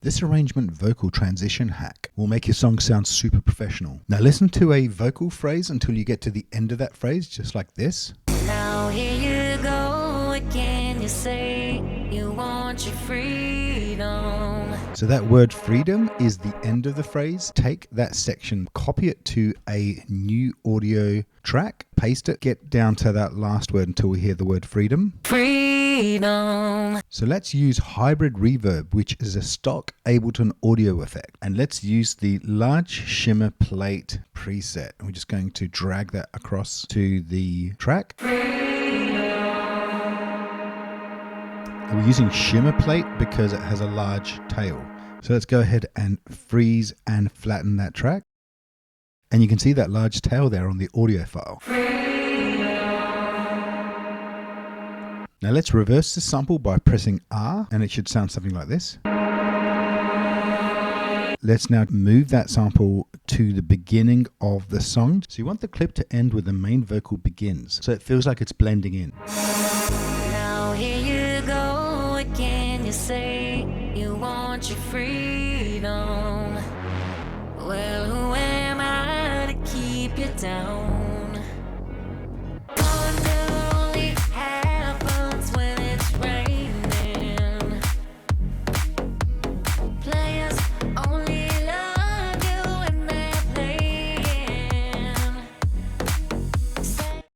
This arrangement vocal transition hack will make your song sound super professional. Now listen to a vocal phrase until you get to the end of that phrase, just like this. Now here you go again, you say you want your freedom. So that word freedom is the end of the phrase. Take that section, copy it to a new audio track, paste it, get down to that last word until we hear the word freedom. Freedom. So let's use hybrid reverb, which is a stock Ableton audio effect. And let's use the large shimmer plate preset. And we're just going to drag that across to the track. We're using shimmer plate because it has a large tail. So let's go ahead and freeze and flatten that track. And you can see that large tail there on the audio file. Now let's reverse the sample by pressing R, and it should sound something like this. Let's now move that sample to the beginning of the song. So you want the clip to end where the main vocal begins, so it feels like it's blending in. Now here you go again, you say you want your freedom. Well, who am I to keep you down?